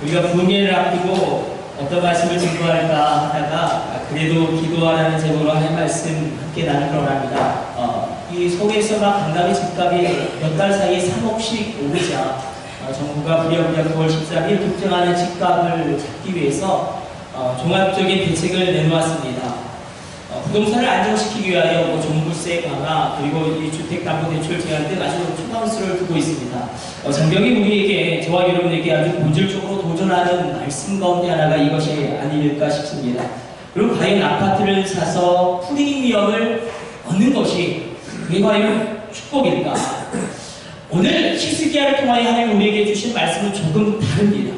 우리가 부흥회를 앞두고 어떤 말씀을 증거할까 하다가 그래도 기도하라는 제목으로 할 말씀 함께 나누기로 합니다. 이 서울에서나 강남의 집값이 몇 달 사이에 3억씩 오르자 정부가 부랴부랴 9월 13일 급등하는 집값을 잡기 위해서 종합적인 대책을 내놓았습니다. 부동산을 안정시키기 위하여 종부세 강화 그리고 이 주택담보대출 제한 등 아주 초강수를 두고 있습니다. 장병이 우리에게 저와 여러분에게 아주 본질적으로 도전하는 말씀 가운데 하나가 이것이 아닐까 싶습니다. 그리고 과연 아파트를 사서 프리미엄을 얻는 것이 그게 과연 축복일까? 오늘 히스기야를 통하여 하나님 우리에게 주신 말씀은 조금 다릅니다.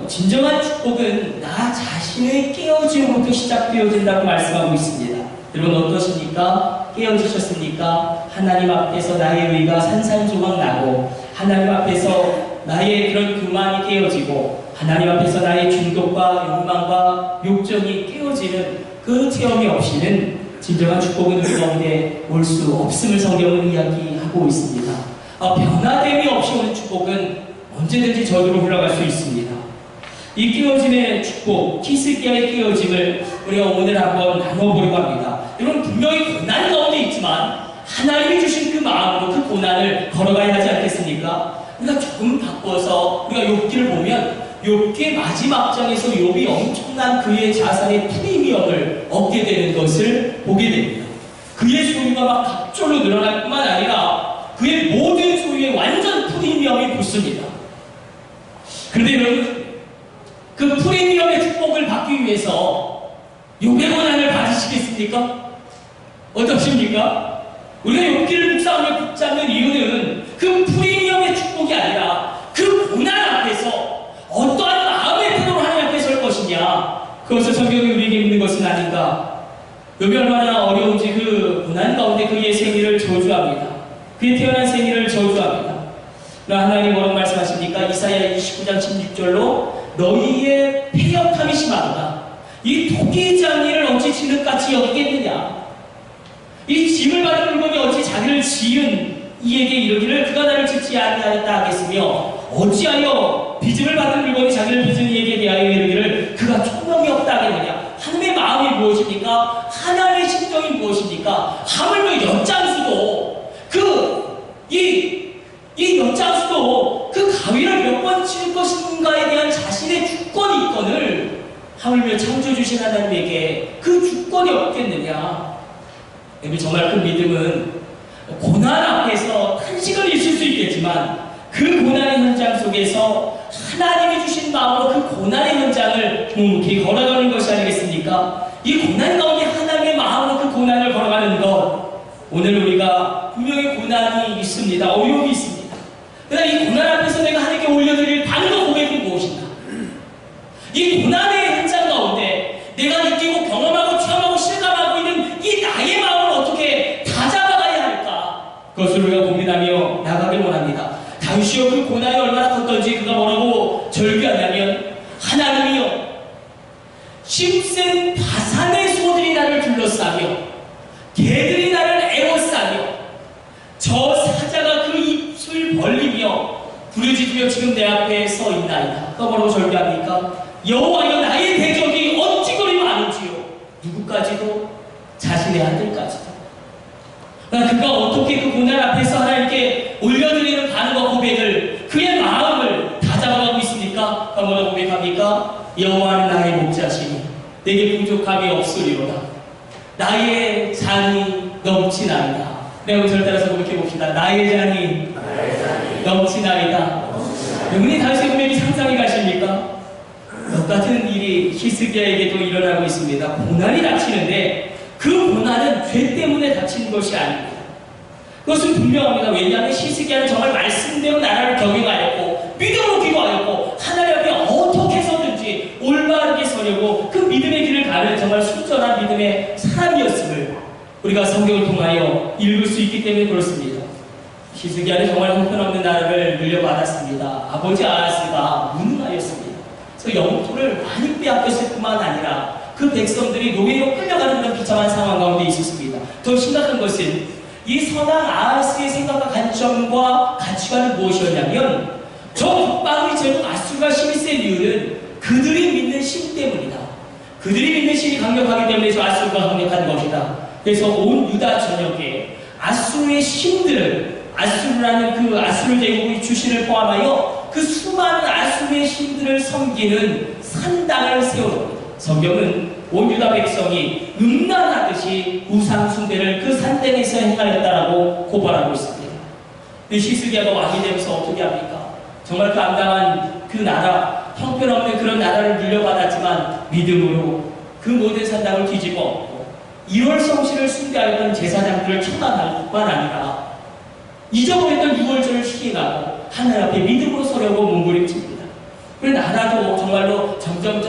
진정한 축복은 나 자신의 깨어짐으로부터 시작되어진다고 말씀하고 있습니다. 여러분 어떠십니까? 깨어지셨습니까? 하나님 앞에서 나의 의가 산산조각 나고 하나님 앞에서 나의 그런 교만이 깨어지고 하나님 앞에서 나의 중독과 욕망과 욕정이 깨어지는 그 체험이 없이는 진정한 축복은 우리 가운데 올 수 없음을 성경은 이야기하고 있습니다. 변화됨이 없이 오는 축복은 언제든지 저주로 흘러갈 수 있습니다. 이 깨어짐의 축복, 히스기야의 깨어짐을 우리가 오늘 한번 나눠보려고 합니다. 여러분 분명히 고난 가운데 있지만 하나님이 주신 그 마음으로 그 고난을 걸어가야 하지 않겠습니까? 우리가 조금 바꿔서 우리가 욥기를 보면 욥기의 마지막 장에서 욥이 엄청난 그의 자산의 프리미엄을 얻게 되는 것을 보게 됩니다. 그의 소유가 막 갑절로 늘어날 뿐만 아니라 그의 모든 소유에 완전 프리미엄이 붙습니다. 그런데 여러분 그 프리미엄의 축복을 받기 위해서 욥의 고난을 받으시겠습니까? 어떠십니까? 우리가 욥기를 묵상하며 붙잡는 이유는 그 프리미엄의 축복이 아니라 그 고난 앞에서 어떠한 마음의 태도로 하나님 앞에 설 것이냐, 그것을 성경이 우리에게 믿는 것은 아닌가. 욥이 얼마나 어려운지 그 고난 가운데 그의 생일을 저주합니다. 그의 태어난 생일을 저주합니다. 그러나 하나님 뭐라고 말씀하십니까? 이사야 29장 16절로 너희의 패역함이 심하도다. 이 토기장이를 어찌 진흙같이 여기겠느냐? 이 짐을 받은 물건이 어찌 자기를 지은 이에게 이르기를 그가 나를 짓지 아니하였다 하겠으며 어찌하여 빚을 받은 물건이 자기를 빚은 이에게 대하여 이르기를 그가 총명이 없다 하겠느냐? 하나님의 마음이 무엇입니까? 하나님의 심정이 무엇입니까? 하물며 엿장수도 이 엿장수도 그 가위를 몇 번 칠 것인가에 대한 자신의 주권이 있거늘 하물며 창조주신 하나님에게 그 주권이 없겠느냐? 정말 그 믿음은 고난 앞에서 탄식을 있을 수 있겠지만 그 고난의 현장 속에서 하나님이 주신 마음으로 그 고난의 현장을 묵묵히 걸어가는 것이 아니겠습니까? 이 고난 가운데 하나님의 마음으로 그 고난을 걸어가는 것, 오늘 우리가 분명히 고난이 있습니다. 어려움이 있습니다. 그러나 이 고난 앞에서 내가 하나님께 올려드릴 반응 고백은 무엇인가? 이 고난의 현장 가운데 내가 느끼고 경험하고 체험하고 실감하고 있는 이 나의 마음을 어떻게 다잡아가야 할까? 그것을 우리가 고민하며 나가길 원합니다. 다윗이여 그 고난이 얼마나 컸던지 그가 뭐라고 절규하냐면 하나님이여 힘센 바산의 소들이 나를 둘러싸며 개들이 나를 애워싸며 저 사자가 그 입술 벌리며 부르짖으며 지금 내 앞에 서 있나이다. 또 뭐라고 절규합니까? 여호와여 나의 대적이 어찌 그리 많은지요. 누구까지도? 자신의 아들까지도. 그가 어떻게 그 고난 앞에서 하나님께 올려드리는 반응과 고백을 그의 마음을 다잡아가고 있습니까? 뭐라고 고백합니까? 여호와는 나의 목자시니 내게 부족함이 없으리로다. 나의 잔이 넘치나이다. 내가 우리 절 따라서 고백해봅시다. 나의 잔이 넘치나이다. 여러분이 다윗의 고백이 상상이 가십니까? 똑같은 일이 히스기야에게도 일어나고 있습니다. 고난이 닥치는데 그 고난은 죄 때문에 닥치는 것이 아닙니다. 그것은 분명합니다. 왜냐하면 히스기야는 정말 말씀대로 나라를 경영하였고 믿음으로 기도하였고 하나님 앞에 어떻게 해서든지 올바르게 서려고 그 믿음의 길을 가는 정말 순전한 믿음의 사람이었음을 우리가 성경을 통하여 읽을 수 있기 때문에 그렇습니다. 히스기야는 정말 형편없는 나라를 물려받았습니다. 아버지 아하스가 무능하였습니다. 그래서 영토를 많이 빼앗겼을 뿐만 아니라 그 백성들이 노예로 끌려가는 그런 비참한 상황 가운데 있었습니다. 더 심각한 것은 이 선왕 아하스의 생각과 관점과 가치관은 무엇이었냐면 저 북방의 제국 아수르가 힘이 힘센 이유는 그들이 믿는 신 때문이다. 그들이 믿는 신이 강력하기 때문에 저 아수르가 강력한 것이다. 그래서 온 유다 전역에 아수르의 신들을, 아수르라는 그 아수르 제국의 주신을 포함하여 그 수많은 아수르의 신들을 섬기는 산당을 세워줍니다. 성경은 온 유다 백성이 음란하듯이 우상 숭배를 그 산당에서 행하였다라고 고발하고 있습니다. 히스기야가 왕이 되면서 어떻게 합니까? 정말 그 암담한 그 나라, 형편없는 그런 나라를 물려받았지만 믿음으로 그 모든 산당을 뒤집어 엎고 1월 성신을 숭배하였던 제사장들을 처단할 뿐만 아니라 잊어버렸던 6월절을 시행하고 하늘 앞에 믿음으로 서려고 몸부림칩니다. 그런데 나라도 정말로 점점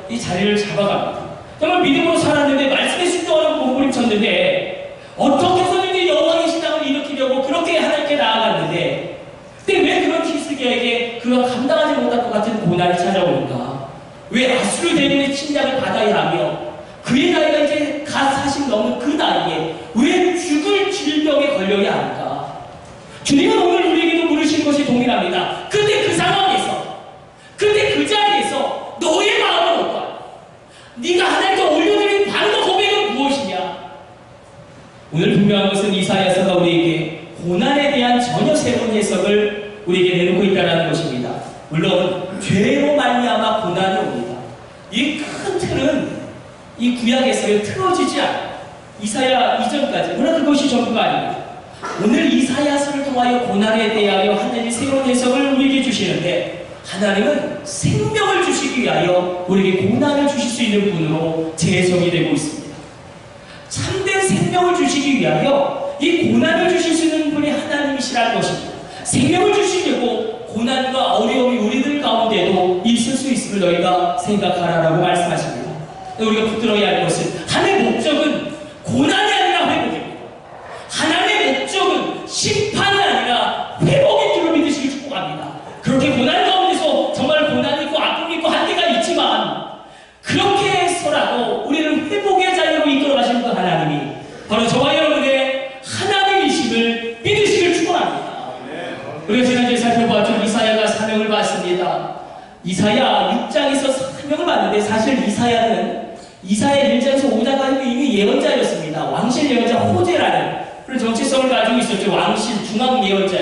이 자리를 잡아갑니다. 정말 믿음으로 살았는데 말씀에 순종하는 몸부림쳤는데 어떻게 해서든지 여호와의 신당을 일으키려고 그렇게 하나님께 나아갔는데 근데 왜 그런 히스기야에게 그가 감당하지 못할 것 같은 고난이 찾아오는가? 왜 아수르 대군의 침략을 받아야 하며 그의 나이가 이제 갓 40 넘은 그 나이에 왜 죽을 질병에 걸려야 하는가? 주님은 오늘 우리에게도 물으신 것이 동일합니다. 근데 그 상황에서, 근데 그 자리에서 너의 마음은 어떠하냐? 네가 하나님께 올려드린 반응 고백은 무엇이냐? 오늘 분명한 것은 이사야서가 우리에게 고난에 대한 전혀 새로운 해석을 우리에게 내놓고 있다는 것입니다. 물론 죄로 말미암아 고난이 옵니다. 이 큰 틀은 이 구약에서의 틀어지지 않아요. 이사야 이전까지. 그러나 그것이 전부가 아닙니다. 오늘 이사야서를 통하여 고난에 대하여 하나님이 새로운 해석을 우리에게 주시는데 하나님은 생명을 주시기 위하여 우리에게 고난을 주실 수 있는 분으로 재해석이 되고 있습니다. 참된 생명을 주시기 위하여 이 고난을 주실 수 있는 분이 하나님이시라는 것입니다. 생명을 주시려고 고난과 어려움이 우리들 가운데도 있을 수 있음을 너희가 생각하라라고 말씀하십니다. 우리가 붙들어야 할 것은 하나님의 목적은 고난이 아니라 회복입니다. 하나님의 목적은 심판이 아니라 회복인 줄로 믿으시길 축복합니다. 그렇게 고난 가운데서 정말 고난이 있고 아픔이 있고 한계가 있지만 그렇게 해서라도 우리는 회복의 자유로 이끌어 가시는 그 하나님이 바로 저와 여러분의 하나님이심을 믿으시길 축원합니다. 우리가 지난주에 살펴보았죠. 이사야가 사명을 받습니다. 이사야 6장에서 사명을 받는데 사실 이사야는 이사야 1장에서 5장까지 이미 예언자였습니다. 왕실 예언자 호재라는 그런 정체성을 가지고 있었죠. 왕실 중앙 예언자.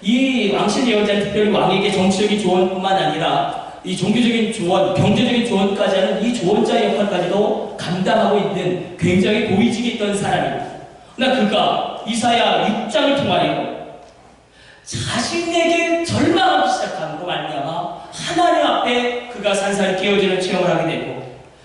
이 왕실 예언자는 특별히 왕에게 정치적인 조언뿐만 아니라 이 종교적인 조언, 경제적인 조언까지 하는 이 조언자 역할까지도 감당하고 있는 굉장히 고위직에 있던 사람입니다. 그러나 그가 이사야 6장을 통하여 자신에게 절망하기 시작함으로 말미암아 하나님 앞에 그가 산산이 깨어지는 체험을 하게 되고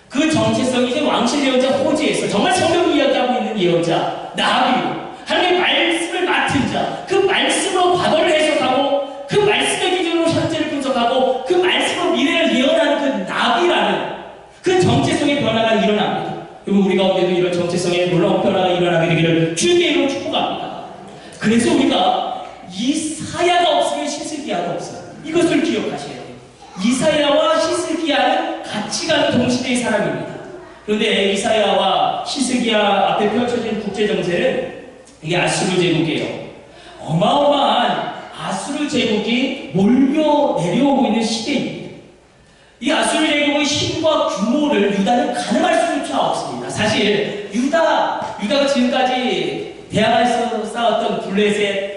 그 정체성이 이제 왕실 예언자 호지에서 정말 성경 이야기하고 있는 예언자 나비로 하나님의 말씀을 맡은 자, 그 말씀으로 과거를 해석하고 그 말씀의 기준으로 현재를 분석하고 그 말씀으로 미래를 예언하는 그 나비라는 그 정체성의 변화가 일어납니다. 그리고 우리 가운데도 이런 정체성의 놀라운 변화가 일어나게 되기를 주님의 이름으로 축복합니다. 그래서 우리가 이사야가 없으면 히스기야가 없어요. 이것을 기억하셔야 돼요. 이사야와 히스기야는 같이 가는 동시대의 사람입니다. 그런데 이사야와 히스기야 앞에 펼쳐진 국제정세는 이게 아수르 제국이에요. 어마어마한 아수르 제국이 몰려 내려오고 있는 시대입니다. 이 아수르 제국의 힘과 규모를 유다는 가늠할 수조차 없습니다. 사실 유다가 지금까지 대항에서 싸웠던 블레셋,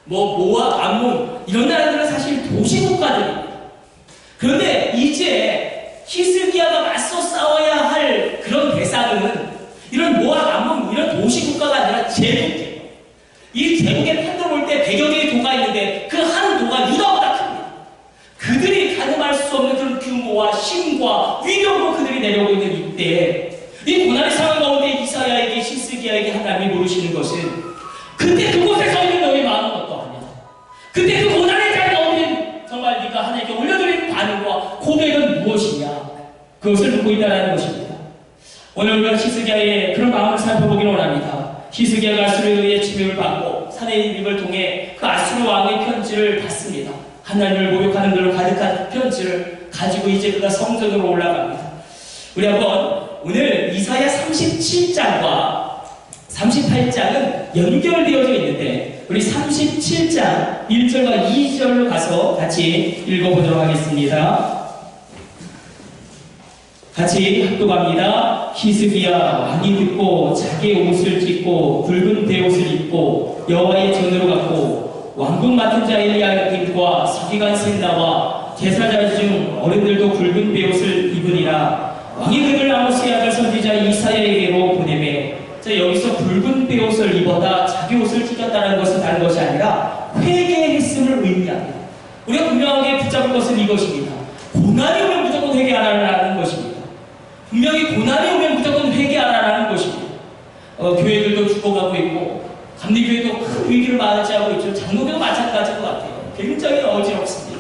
모압, 암몬 이런 나라들은 사실 도시국가들입니다. 그런데 이제 히스기야가 맞서 싸워야 할 그런 대상은 이런 모압, 암몬 이런 도시국가가 아니라 제국이에요. 이 제국의 판도를 볼 때 100여 개의 도가 있는데 그 한 도가 유다보다 큽니다. 그들이 가늠할 수 없는 그런 규모와 힘과 위력으로 그들이 내려오고 있는 이때 이 고난의 상황 가운데 이사야에게 히스기야에게 하나님이 모르시는 것은 그때 그곳에 서 있는 너의 마음은 어떠하냐? 그때 그 고난의 자리 가운데 정말 네가 하나님께 올려드린 반응과 고백은 무엇이냐? 그것을 묻고 있다는 것입니다. 오늘 우리가 히스기야의 그런 마음을 살펴보기를 원합니다. 히스기야가 아수르에 의해 침입을 받고 사내립을 통해 그 아수르 왕의 편지를 받습니다. 하나님을 모욕하는 글로 가득한 편지를 가지고 이제 그가 성전으로 올라갑니다. 우리 한번 오늘 이사야 37장과 38장은 연결되어져 있는데 우리 37장 1절과 2절로 가서 같이 읽어보도록 하겠습니다. 같이 합독합니다. 히스기야 왕이 듣고 자기의 옷을 찢고 붉은 베옷을 입고 여호와의 전으로 갔고 왕궁 맡은 자 엘리야김과 서기관 셋나와 제사장 중 어른들도 붉은 베옷을 입으니라. 왕이 그들 아모스의 아들 선지자 이사야에게로 보내매. 자, 여기서 붉은 베옷을 입었다, 자기 옷을 찢었다는 것은 다른 것이 아니라 회개했음을 의미합니다. 우리가 분명하게 붙잡을 것은 이것입니다. 고난이 오면 무조건 회개하라는 것입니다. 분명히 고난이 오면 무조건 회개하라는 것입니다. 교회들도 죽어가고 있고 감리교회도 큰 위기를 맞이하고 있죠. 장로교도 마찬가지인 것 같아요. 굉장히 어지럽습니다.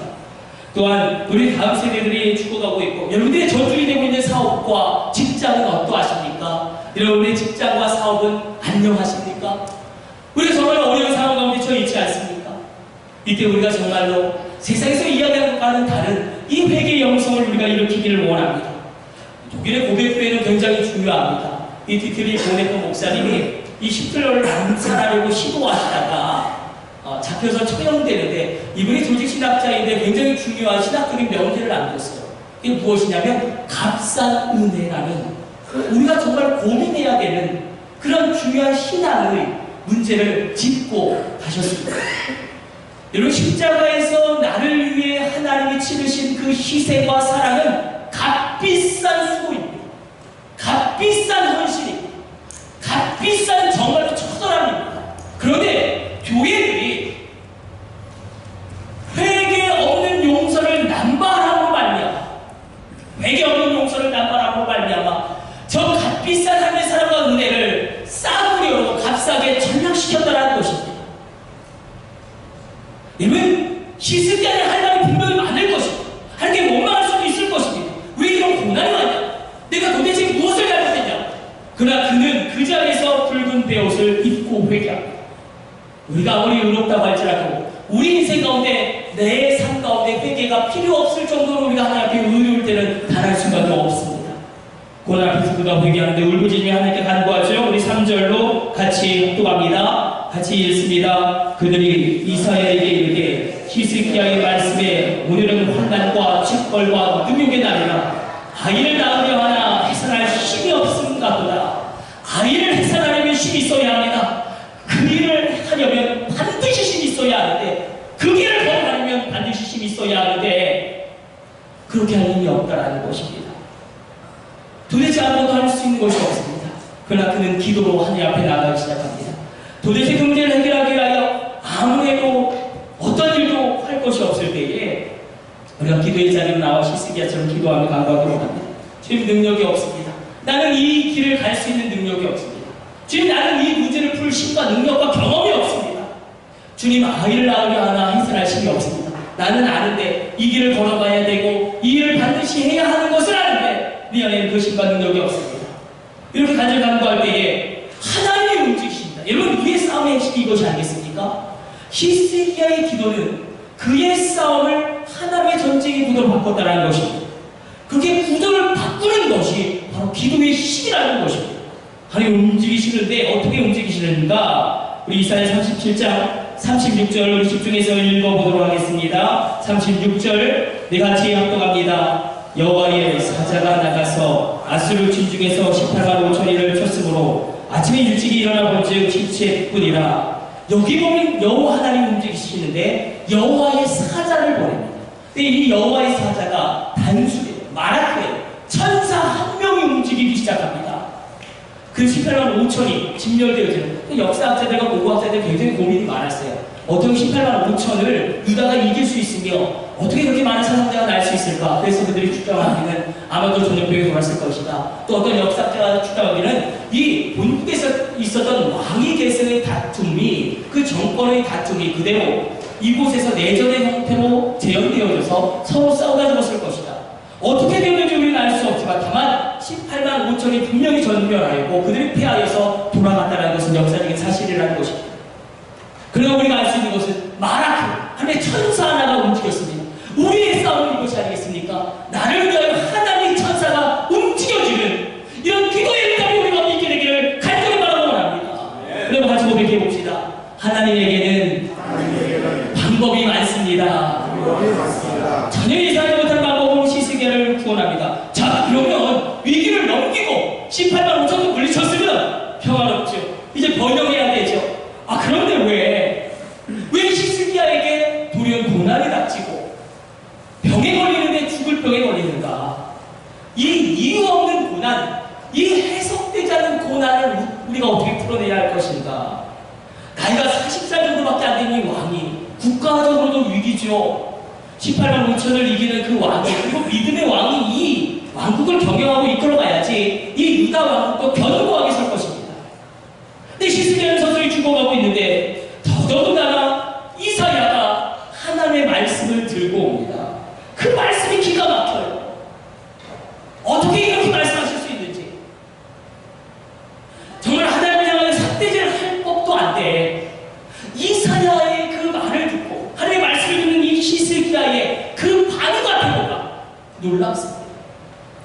또한 우리 다음 세대들이 죽어가고 있고, 여러분들의 저주이 되고 있는 사업과 직장은 어떠하십니까? 여러분의 직장과 사업은 안녕하십니까? 우리가 정말 어려운 상황 가운데 처해 있지 않습니까? 이때 우리가 정말로 세상에서 이야기하는 것과는 다른 이 회개의 영성을 우리가 일으키기를 원합니다. 독일의 고백교회는 굉장히 중요합니다. 이 디트리 보네토 목사님이 이 히틀러를 암살하려고 시도하시다가 잡혀서 처형되는데, 이분이 조직신학자인데 굉장히 중요한 신학적인 명제를 남겼어요. 이게 무엇이냐면 값싼 은혜라는, 우리가 정말 고민해야 되는 그런 중요한 신앙의 문제를 짚고 가셨습니다. 여러분, 십자가에서 나를 위해 하나님이 치르신 그 희생과 사랑은 값비싼 수고입니다. 값비싼 헌신입니다. 값비싼 정말로 처절함입니다. 그런데 교회들이 회개 없는 용서를 남발함으로 말미암아, 회개 없는 용서를 남발함으로 말미암아 저 값비싼 하나님의 사랑과 은혜를 싸구려로 값싸게 전락시켰다는 것입니다. 여러분, 히스기야는 할 말이 분명히 많을 것입니다. 할 게 원망할 수도 있을 것입니다. 왜 이런 고난이 왔냐? 내가 도대체 무엇을 잘못했냐? 그러나 그는 그 자리에서 붉은 베옷을 입고 회개합니다. 우리가 아무리 의롭다고 할지라도 우리 인생 가운데, 내 삶 가운데 회개가 필요 없을 정도로 우리가 하나님 앞에 의로울 때는 단 한순간도 없습니다. 고난 앞에서 그가 회개하는데 울부짖으며 하나님께 간구하죠. 우리 3절로 같이 합독합니다. 같이 읽습니다. 그들이 이사야에게 이르되 히스기야의 말씀에 오늘은 환난과 책벌과 능욕의 날이라. 아이를 낳으려 하나 해산할 힘이 없음가 보다. 아이를 해산하려면 힘이 있어야 합니다. 그 일을 하려면 반드시 힘이 있어야 하는데, 그 길을 걸어가려면 반드시 힘이 있어야 하는데 그렇게 할 힘이 없다라는 것입니다. 도대체 아무것도 할 수 있는 것이 없습니다. 그러나 그는 기도로 하나님 앞에 나아가기 시작합니다. 도대체 그 문제를 해결하기 위하여 아무래도 어떤 일도 할 것이 없을 때에 우리가 기도의 자리로 나와 히스기야처럼 기도하며 간구하도록 합니다. 주님, 능력이 없습니다. 나는 이 길을 갈 수 있는 능력이 없습니다. 주님, 나는 이 문제를 풀 힘과 능력과 경험이 없습니다. 주님, 아이를 낳으려 하나 해산할 힘이 없습니다. 나는 아는데 이 길을 걸어가야 되고 이 일을 반드시 해야 하는 것을 아는데 네 안에는 그 힘과 능력이 없습니다. 이렇게 간절 간구할 때에 하나님이 움직이십니다. 여러분, 우리의 싸움의 핵심이 이것이 아니겠습니까? 히스기야의 기도는 그의 싸움을 하나님의 전쟁의 구도로 바꿨다는 것입니다. 그게 구도를 바꾸는 것이 바로 기도의 힘이라는 것입니다. 하나님 움직이시는데 어떻게 움직이시는가? 우리 이사야 37장 36절 우리 집중해서 읽어보도록 하겠습니다. 36절 네 같이 합독합니다. 여호와의 사자가 나가서 아수르 진중에서 18만 5천리를 쳤으므로 아침에 일찍이 일어나 본즉 시체뿐이라. 여기 보면 여호와 하나님 움직이시는데 여호와의 사자를 보냅니다. 근데 이 여호와의 사자가 단수예요. 마라크예요. 천사 한 명이 움직이기 시작합니다. 그 18만 5천이 진멸되어지는, 역사학자들과 고고학자들 굉장히 고민이 많았어요. 어떻게 18만 5천을 유다가 이길 수 있으며 어떻게 그렇게 많은 사상자가 날 수 있을까? 그래서 그들이 추정하기는 아마도 전염병이 돌았을 것이다. 또 어떤 역사학자가 추정하기는 이 본국에서 있었던 왕위 계승의 다툼이, 그 정권의 다툼이 그대로 이곳에서 내전의 형태로 재현되어져서 서로 싸우다 죽었을 것이다. 어떻게 되는지 우리는 알 수 없지만 다만 18만 5천이 분명히 전멸하였고 그들이 패하여서 돌아갔다는 것은 역사적인 사실이라는 것입니다. 그러나 우리가 알 수 있는 것은 마라크, 하나님의 천사 하나가 움직였습니다. 우리의 싸움은 이것이 아니겠습니까? 나를 위하여 하나님의 천사가 움직여주는 이런 기도의 응답이 우리가 믿게 되기를 간절히 바라고 원합니다. 그럼 같이 고백해 봅시다. 하나님에게는 이유 없는 고난, 이 해석되지 않는 고난을 우리가 어떻게 풀어내야 할 것인가? 나이가 40살 정도밖에 안 되는 이 왕이 국가적으로도 위기죠. 18만 5천을 이기는 그 왕이, 그리고 믿음의 왕이 이 왕국을 경영하고 이끌어가야지 이 유다 왕국도 견고하게 설 것입니다. 근데 히스기야는 서서히 죽어가고 있는데 더더군다나 이사야가 하나님의 말씀을 들고 옵니다. 그 말씀이 기가 막혀요. 어떻게 이렇게 말씀하실 수 있는지. 정말 하나님을 향하여 삿대질을 할 법도 안 돼. 이사야의 그 말을 듣고 하나님의 말씀을 듣는 이 히스기야의 그 반응 같은 거가 놀랍습니다.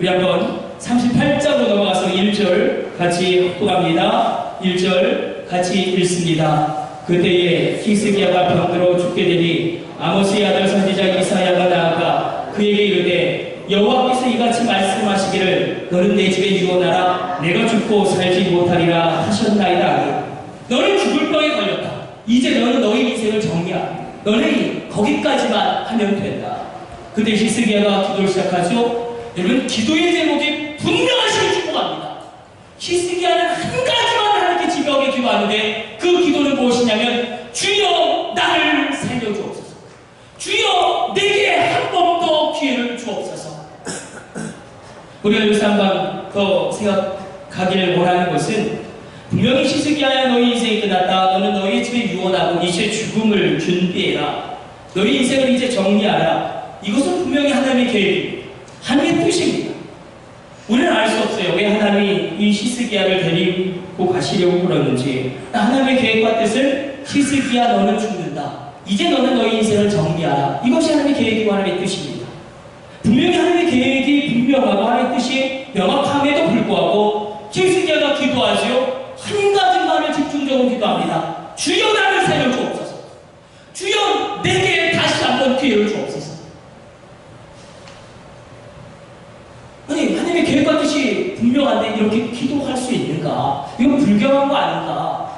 우리 한번 38장으로 넘어가서 1절 같이 합독합니다. 1절 같이 읽습니다. 그때에 히스기야가 병들어 죽게 되니 아모스의 아들 선지자 이사야가 나아가 그에게 이르되 여호와께서 이같이 말씀하시기를 너는 내 집에 유언하라 내가 죽고 살지 못하리라 하셨나이다. 너는 죽을 병에 걸렸다. 이제 너는 너희 인생을 정리하라. 너는 거기까지만 하면 된다. 그때 히스기야가 기도를 시작하죠. 여러분, 기도의 제목이 분명하시게 기도합니다. 히스기야는 한 가지만 하나님께 지벽에 기도하는데 그 기도는 무엇이냐면 주여 나를 살려주옵소서. 주여 내게 한 번 더 기회를 주옵소서. 우리가 여기서 한번 더 생각하기를 원하는 것은 분명히 히스기야야 너희 인생이 끝났다. 너는 너희 집에 유언하고 이제 죽음을 준비해라. 너희 인생을 이제 정리하라. 이것은 분명히 하나님의 계획입니다. 하나님의 뜻입니다. 우리는 알 수 없어요. 왜 하나님이 이 히스기야를 데리고 가시려고 그러는지. 하나님의 계획과 뜻은 히스기야 너는 죽는다. 이제 너는 너희 인생을 정리하라. 이것이 하나님의 계획이고 하나님의 뜻입니다. 분명히 하나님의 계획이 분명하고 하나님의 뜻이 명확함에도 불구하고 히스기야가 기도하지요. 한 가지만을 집중적으로 기도합니다. 주여 나를 살려주옵소서. 주여 내게 다시 한번 기회를 주옵소서. 아니, 하나님의 계획과 뜻이 분명한데 이렇게 기도할 수 있는가? 이건 불경한 거 아닌가?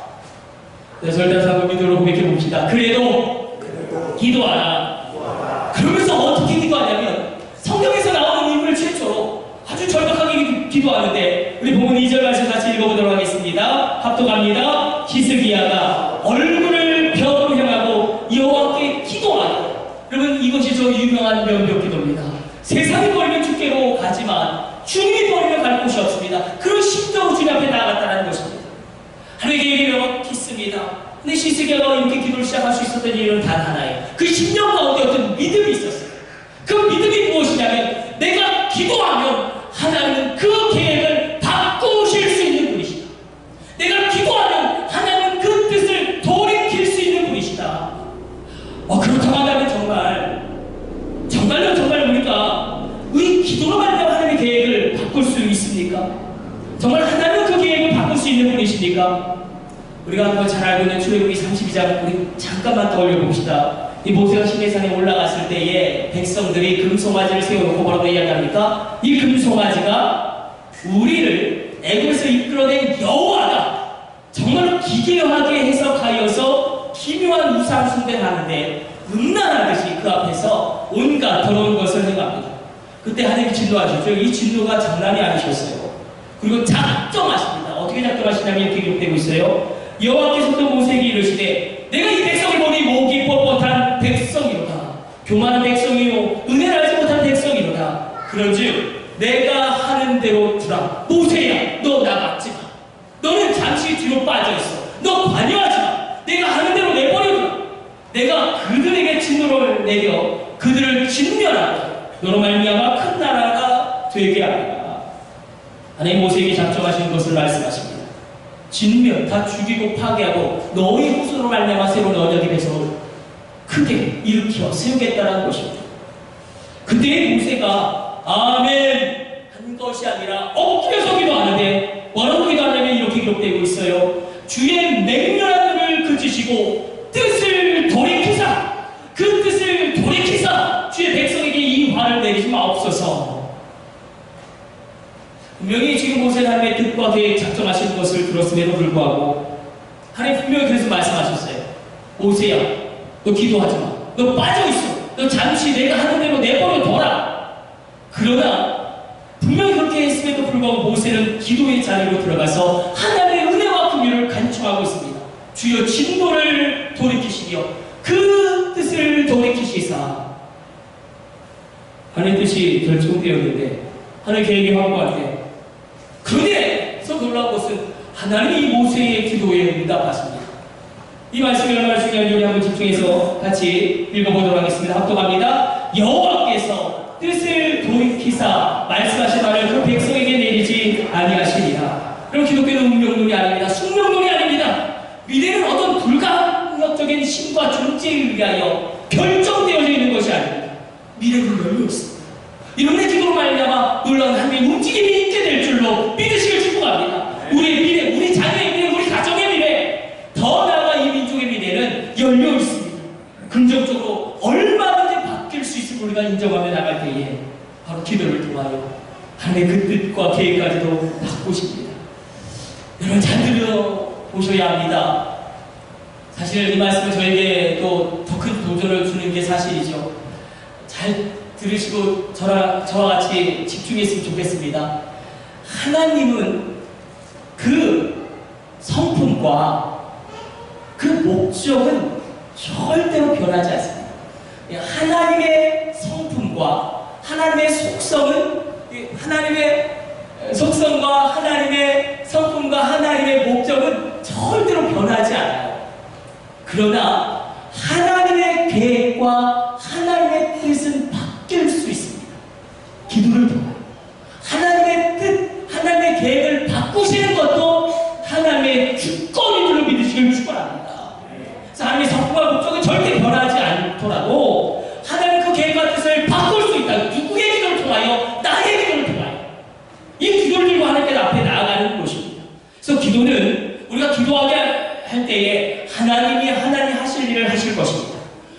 그래서 일단 사도기도로 고백해 봅시다. 그래도 기도하라. 그러면서 어떻게 기도하냐면 성경에서 나오는 인물 최초로 아주 절박하게 기도하는데 우리 본문 2절 말씀 같이 읽어보도록 하겠습니다. 합독합니다. 히스기야가 얼굴을 벽으로 향하고 여호와께 기도하라. 여러분, 이것이 저 유명한 면벽 기도입니다. 세상이 버리면 주께로 가지만 주님이 버리면 갈 곳이 없습니다. 그런 심정으로 주님 앞에 나아갔다는 것입니다. 하나님의 계획이 명확했습니다. 근데 히스기야가 이렇게 기도를 시작할 수 있었던 이유는 단 하나예요. 그 심령 가운데 어떤 믿음이 있었어요. 그 믿음이 무엇이냐면 내가 기도하면 하나님은 그 계획을 바꾸실 수 있는 분이시다. 내가 기도하면 하나님은 그 뜻을 돌이킬 수 있는 분이시다. 그렇다고 한다면 정말로 우리가 우리 기도로 말미암아 하나님의 계획을 바꿀 수 있습니까? 정말 하나님은 그 계획을 바꿀 수 있는 분이십니까? 우리가 한번 잘 알고 있는 출애굽기 32장 우리 잠깐만 떠올려 봅시다. 이 모세가 시내산에 올라갔을 때에 백성들이 금송아지를 세워놓고 뭐라고 이야기합니까? 이 금송아지가 우리를 애굽에서 이끌어낸 여호와가 정말 기괴하게 해석하여서 기묘한 우상 숭배를 하는데 음란하듯이 그 앞에서 온갖 더러운 것을 행합니다. 그때 하나님이 진노하셨죠. 이 진노가 장난이 아니셨어요. 그리고 작정하십니다. 어떻게 작정하시냐면 이렇게 기록되고 있어요. 여호와께서 또 모세에게 이르시되 내가 이 백성을 보니 목이 뻣뻣한 백성이로다. 교만한 백성이요 은혜를 알지 못한 백성이로다. 그런즉 내가 하는 대로 두라. 모세야 너 나가지 마. 너는 잠시 뒤로 빠져있어. 너 관여하지 마. 내가 하는 대로 내버려두라. 내가 그들에게 진노를 내려 그들을 진멸하고 너로 말미암아 큰 나라가 되게 하리라. 하나님 모세에게 작정하신 것을 말씀하십니다. 진멸, 다 죽이고 파괴하고 너희 후손으로 말미암아 새로운 언약의 백성을 크게 일으켜 세우겠다는 것입니다. 그때 모세가 아멘 한 것이 아니라 엎드려서 기도하는데 뭐라고 기도하냐면 이렇게 기록되고 있어요. 주의 맹렬한 눈을 그치시고 뜻을 돌이키사 그 뜻을 돌이키사 주의 백성에게 이 화를 내리지 마옵소서. 분명히 지금 모세는 하나님의 뜻과 계획 작정하신 것을 들었음에도 불구하고 하나님 분명히 그래서 말씀하셨어요. 모세야 너 기도하지 마. 너 빠져있어. 너 잠시 내가 하는 대로 내버려둬라. 그러나 분명히 그렇게 했음에도 모세는 기도의 자리로 들어가서 하나님의 은혜와 긍휼을 간청하고 있습니다. 주여 진노를 돌이키시며 그 뜻을 돌이키시사. 하나님의 뜻이 결정되었는데 하나님의 계획이 확고할 때 그에서 놀라운 것은 하나님이 모세의 기도에 응답하십니다. 이 말씀이 얼마나 중요한지 우리 한번 집중해서 같이 읽어보도록 하겠습니다. 합독합니다. 여호와께서 뜻을 돌이키사 말씀하신 말을 그 백성에게 내리지 아니하시리라. 그럼 기독교는 운명론이 아닙니다. 숙명론이 아닙니다. 미래는 어떤 불가항력적인 신과 존재에 의하여 결정되어져 있는 것이 아닙니다. 미래는 열려 있습니다. 이런 기도로 말미암아 놀라운 하나님의 움직임이 있게 될 줄로 믿으시길 축복합니다. 우리의 미래, 우리 자녀의 미래, 우리 가정의 미래, 더 나아가 이 민족의 미래는 열려 있습니다. 긍정적으로 얼마든지 바뀔 수 있을 우리가 인정하며 나갈 때에 바로 기도를 통하여 하나님의 그 뜻과 계획까지도 바꾸십니다. 여러분 잘 들어보셔야 합니다. 사실 이 말씀은 저에게 또 더 큰 도전을 주는 게 사실이죠. 잘 들으시고 저와 같이 집중했으면 좋겠습니다. 하나님은 그 성품과 그 목적은 절대로 변하지 않습니다. 하나님의 성품과 하나님의 속성은 하나님의 속성과 하나님의 성품과 하나님의 목적은 절대로 변하지 않아요. 그러나 하나님의 계획과 하나님의 뜻은 바뀔 수 있습니다. 기도를 통하여 하나님의 뜻, 하나님의 계획을 바꾸시는 것도 하나님의 주권인 줄로 믿으시길 축원합니다. 그래서 하나님의 성품과 목적은 절대 변하지 않더라도 하나님 그 계획과 뜻을 바꿀 수 있다. 누구의 기도를 통하여? 나의 기도를 통하여. 이 기도를 들고 하나님께 앞에 나아가는 것입니다. 그래서 기도는 우리가 기도하게 할 때에 하나님이 하나님 하실 일을 하실 것입니다.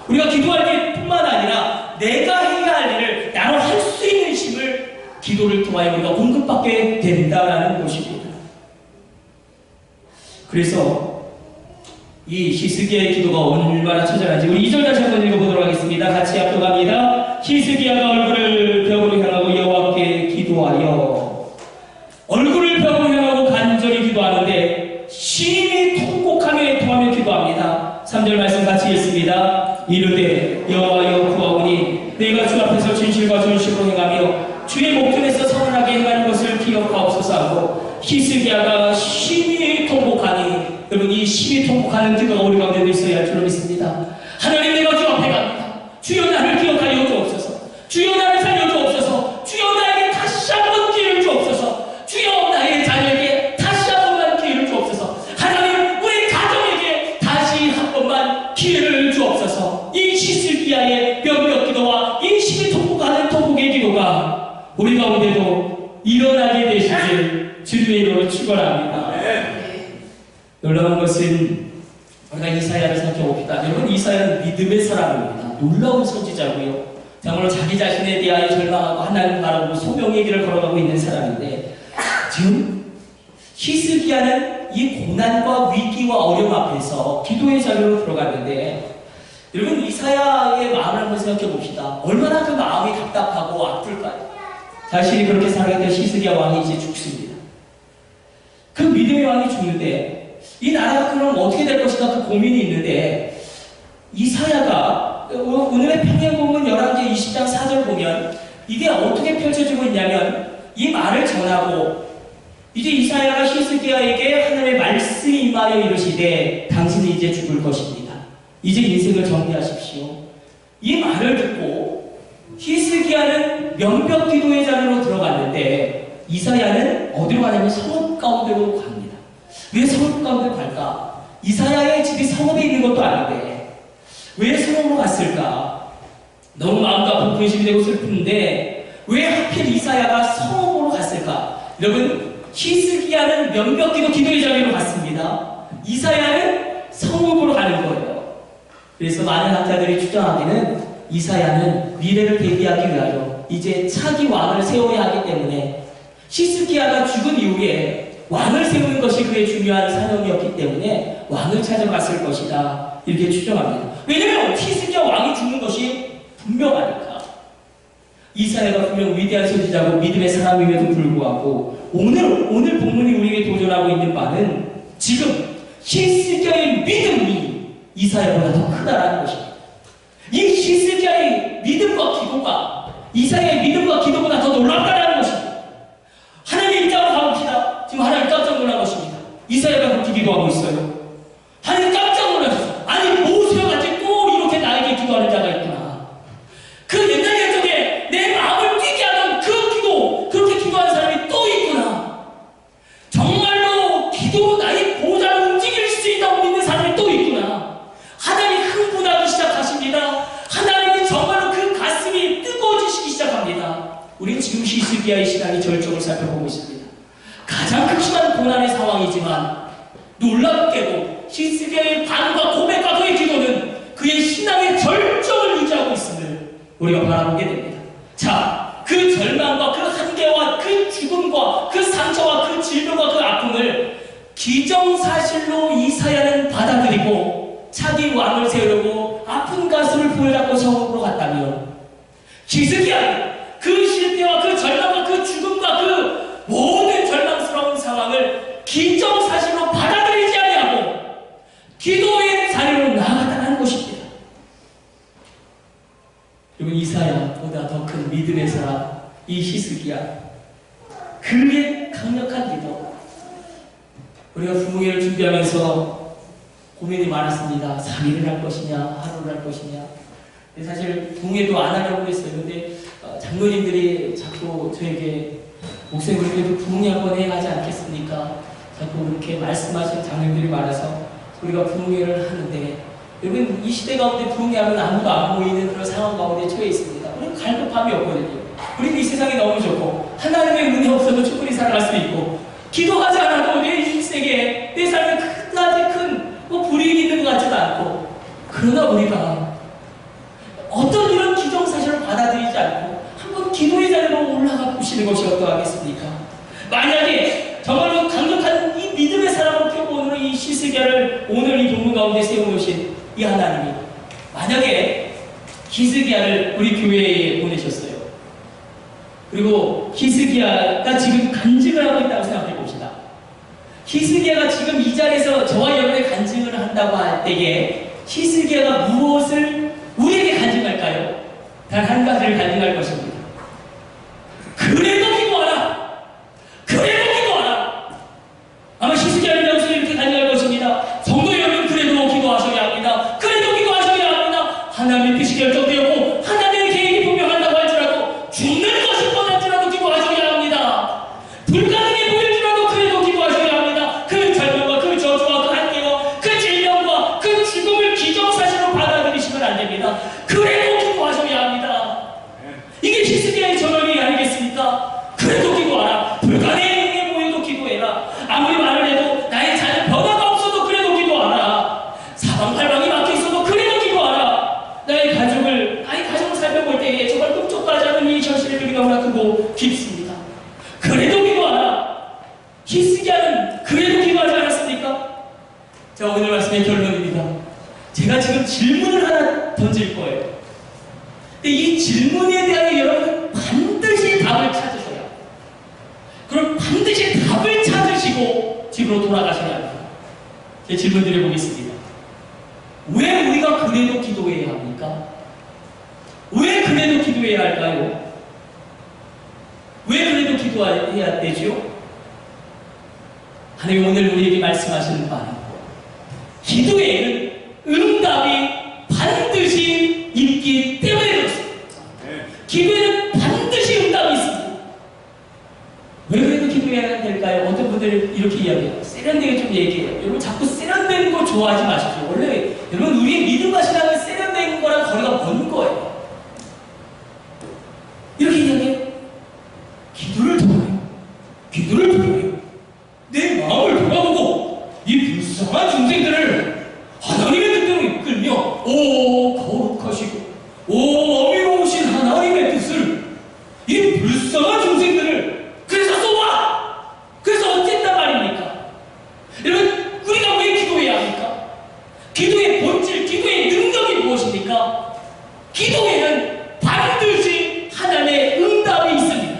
우리가 기도할 때뿐만 아니라 내가 해야 할 일을 나로 할 수 있는 힘을 기도를 통하여 우리가 공급받게 된다라는 것입니다. 그래서 이 히스기야의 기도가 얼마나 처절한지 우리 2절 다시 한번 읽어보도록 하겠습니다. 같이 합독합니다. 히스기야가 얼굴을 벽으로 향하고 여호와께 기도하여 얼굴을 벽으로 향하고 간절히 기도하는데 심히 통곡하며 애통하며 기도합니다. 3절 말씀 같이 읽습니다. 이르되 여호와여 구하오니 내가 주 앞에서 진실과 존실로 행하며 주의 목전에서 선하게 행하는 것을 기억하옵소서 하고 히스기야가 심히 통곡하니 여러분 이 심히 통곡하는 기도가 우리 가운데도 있어야 할 줄로 믿습니다. 하나님 내가 주 앞에 갑니다. 주여 나를 기억하여 주옵소서. 주여 나를 살려 주옵소서. 주여 나에게 다시 한번 기회를 주옵소서. 주여 나의 자녀에게 다시 한 번만 기회를 주옵소서. 하나님 우리 가정에게 다시 한 번만 기회를 주옵소서. 이 히스기야의 명령 기도와 이 심히 통곡하는 통곡의 기도가 우리 가운데도 일어나게 되시길 주님의 이름으로 축원합니다. 놀라운 것은 우리가 이사야를 살펴봅시다. 여러분 이사야는 믿음의 사람입니다. 놀라운 선지자고요. 정말로 자기 자신에 대하여 절망하고 하나님 바라보고 소명의 길을 걸어가고 있는 사람인데 지금 히스기야는 이 고난과 위기와 어려움 앞에서 기도의 자리로 들어갔는데 여러분 이사야의 마음을 한번 생각해 봅시다. 얼마나 그 마음이 답답하고 아플까요? 자신이 그렇게 살아있던 히스기야 왕이 이제 죽습니다. 그 믿음의 왕이 죽는데 이 나라가 그럼 어떻게 될 것인가 그 고민이 있는데 이사야가 오늘의 평행본문 11개 20장 4절 보면 이게 어떻게 펼쳐지고 있냐면 이 말을 전하고 이제 이사야가 히스기야에게 하나님의 말씀이 임하여 이르시되 당신이 이제 죽을 것입니다. 이제 인생을 정리하십시오. 이 말을 듣고 히스기야는 명벽 기도의 자리로 들어갔는데 이사야는 어디로 가냐면 성읍 가운데로 갑니다. 왜 성읍 가운데 갈까? 이사야의 집이 성읍에 있는 것도 아닌데 왜 성읍으로 갔을까? 너무 마음과 분심이 되고 슬픈데 왜 하필 이사야가 성읍으로 갔을까? 여러분 히스기야는 명벽기도 기도의 자리로 갔습니다. 이사야는 성읍으로 가는 거예요. 그래서 많은 학자들이 추정하기는 이사야는 미래를 대비하기 위하여 이제 차기 왕을 세워야 하기 때문에 히스기야가 죽은 이후에 왕을 세우는 것이 그의 중요한 사명이었기 때문에 왕을 찾아갔을 것이다. 이렇게 추정합니다. 왜냐하면 히스기야 왕이 죽는 것이 분명하니까. 이사야가 분명 위대한 선지자고 믿음의 사람임에도 불구하고 오늘 본문이 우리에게 도전하고 있는 바는 지금 히스기야의 믿음이 이사야보다 더 크다라는 것입니다. 이 히스기야의 믿음과 기도가 이사야의 믿음과 기도보다 더 놀랍다라는 것입니다. 하나님 입장으로 가봅시다. 지금 하나님 깜짝 놀란 것입니다. 이사야가 그렇게 기도하고 있어요. 하나님 깜짝 놀라셨어요. 아니 모세와 같이 또 이렇게 나에게 기도하는 자가 있구나. 그 옛날 예정에 내 마음을 뛰게 하던 그 기도, 그렇게 기도하는 사람이 또 있구나. 정말로 기도 나의 보좌를 움직일 수 있다고 믿는 사람이 또 있구나. 하나님이 흥분하기 시작하십니다. 하나님이 정말로 그 가슴이 뜨거워지시기 시작합니다. 우리는 지금 히스기야의 신앙의 절정을 살펴보고 있습니다. 가장 극심한 고난의 상황이지만 놀랍게도 히스기야의 반과 고백과 그의 기도는 그의 신앙의 절정을 유지하고 있음을 우리가 바라보게 됩니다. 자, 그 절망과 그 한계와 그 죽음과 그 상처와 그 질병과 그 아픔을 기정사실로 이사야는 받아들이고 자기 왕을 세우려고 아픈 가슴을 부여잡고 성읍으로 갔다면, 히스기야는 그 실패와 그 절망과 그 죽음과 그 모든 절망스러운 상황을 기정사실로 받아들이지 아니하고 기도의 자리로 나아갔다는 것입니다. 그리고 이사야보다 더 큰 믿음의 사람 이 히스기야, 그의 강력한 기도. 우리가 부흥회를 준비하면서 고민이 많았습니다. 3일을 할 것이냐, 하루를 할 것이냐. 사실 부흥회도 안 하려고 했어요. 근데 장로님들이 자꾸 저에게 목사님 그래도 부흥회 한번 해야 하지 않겠습니까? 자꾸 그렇게 말씀하시는 장로님들이 많아서 우리가 부흥회를 하는데, 여러분 이 시대 가운데 부흥회하면 아무도 안 모이는 그런 상황 가운데 처해 있습니다. 우리는 갈급함이 없거든요. 우리는 이 세상이 너무 좋고 하나님의 은혜 없어도 충분히 살아갈 수 있고, 기도하지 않아도 내 인생에 내 삶에 그다지 큰 불이익이 있는 것 같지도 않고, 그러나 우리가 어떤 이런 기정사실을 받아들이지 않고 한번 기도의 자리로 올라가 보시는 것이 어떠하겠습니까? 만약에 정말로 강력한 이 믿음의 사람을 펴고 오늘 이 히스기야를 오늘 이 본문 가운데 세워놓으신 이 하나님이 만약에 히스기야를 우리 교회에 보내셨어요. 그리고 히스기야가 지금 간증을 하고 있다고 생각해 봅시다. 히스기야가 지금 이 자리에서 저와 여러분의 간증을 한다고 할 때에 히스기야가 무엇을 우리에게 간증할까요? 단 한 가지를 간증할 것입니다. 그래도 기도하라! 그래도 기도하라! 아마 히스기야의 명수는 이렇게 간증할 것입니다. 성도 여러분, 그래도 기도하셔야 합니다. 그래도 기도하셔야 합니다. 하나님의 뜻이 결정되었고 하나님의 계획이 분명한다고 할지라도, 죽는 것이 뻔할지라도 기도하셔야 합니다. 불가능해 보일지라도 그래도 기도하셔야 합니다. 그 절망과 그 저주와 그 한계와 그 질병과 그 죽음을 기정사실로 받아들이시면 안 됩니다. 그래도 기도하셔야 합니다. 이게 히스기야의 전언이 아니겠습니까? 그래도 기도하라. 불가능해 보여도 기도해라. 아무리 말을 해도 나의 자녀 변화가 없어도 그래도 기도하라. 사방팔방이 막혀있어도 그래도 기도하라. 나의 가정을 살펴볼 때에 정말 꿈쩍하지 않은 이 현실의 의미가 너무나 크고 깊습니다. 그래도 기도하라. 히스기야는 그래도 기도하지 않았습니까? 자, 오늘 말씀의 결론입니다. 제가 지금 질문을 하나 던질 거예요. 근데 이 질문에 대하여 여러분 반드시 답을 찾으셔야 합니다. 그럼 반드시 답을 찾으시고 집으로 돌아가셔야 합니다. 제 질문 드려보겠습니다. 왜 우리가 그래도 기도해야 합니까? 왜 그래도 기도해야 할까요? 왜 그래도 기도해야 되죠? 하나님 오늘 우리에게 말씀하시는 바는 기도에는 응답이 반드시 있기 때문에 그렇습니다. 기도에는 반드시 응답이 있습니다. 왜 그래도 기도해야 될까요? 어떤 분들은 이렇게 이야기해요. 세련되게 좀 얘기해요. 여러분 자꾸 세련된 거 좋아하지 마십시오. 원래 여러분 우리의 믿음과 신앙은 세련된 거랑 거리가 먼 거예요. 이렇게 이야기해요. 기도를 통하여 내 마음을 돌아보고 이 불쌍한 중생들을 하나님의 뜻대로 이끌며 거룩하시고 어미로우신 하나님의 뜻을 이 불쌍한 중생들을 그래서 쏘아! 그래서 어쨌단 말입니까? 여러분 우리가 왜 기도해야 합니까? 기도의 본질, 기도의 능력이 무엇입니까? 기도에는 반드시 하나님의 응답이 있습니다.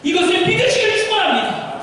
이것을 믿으시길 축원합니다.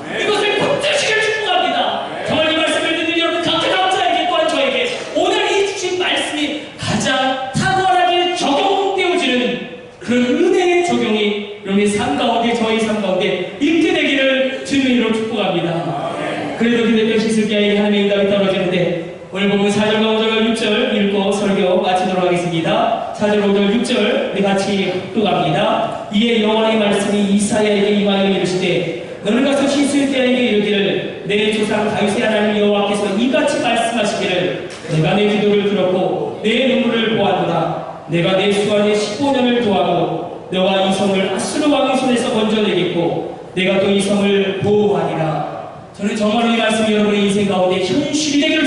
여러분의 삶 가운데, 저희 삶 가운데 있게 되기를 주님의 이름으로 축복합니다. 그래도 기대된 히스기야에게 하나님의 응답이 떨어지는데 오늘 보면 4절과 5절 6절 읽고 설교 마치도록 하겠습니다. 4절 5절 6절 우리 같이 묵독합니다. 이에 여호와의 말씀이 이사야에게 임하여 이르시되 너는 가서 히스기야에게 이르기를 내 조상 다윗의 하나님 여호와께서 이같이 말씀하시기를 내가 내 기도를 들었고 내 눈물을 보았도다. 내가 내 수완의 15년을 도하고 너와 이 성을 아수르 왕의 손에서 건져내겠고 내가 또 이 성을 보호하리라. 저는 정말로 이 말씀이 여러분의 인생 가운데 현실이 되기를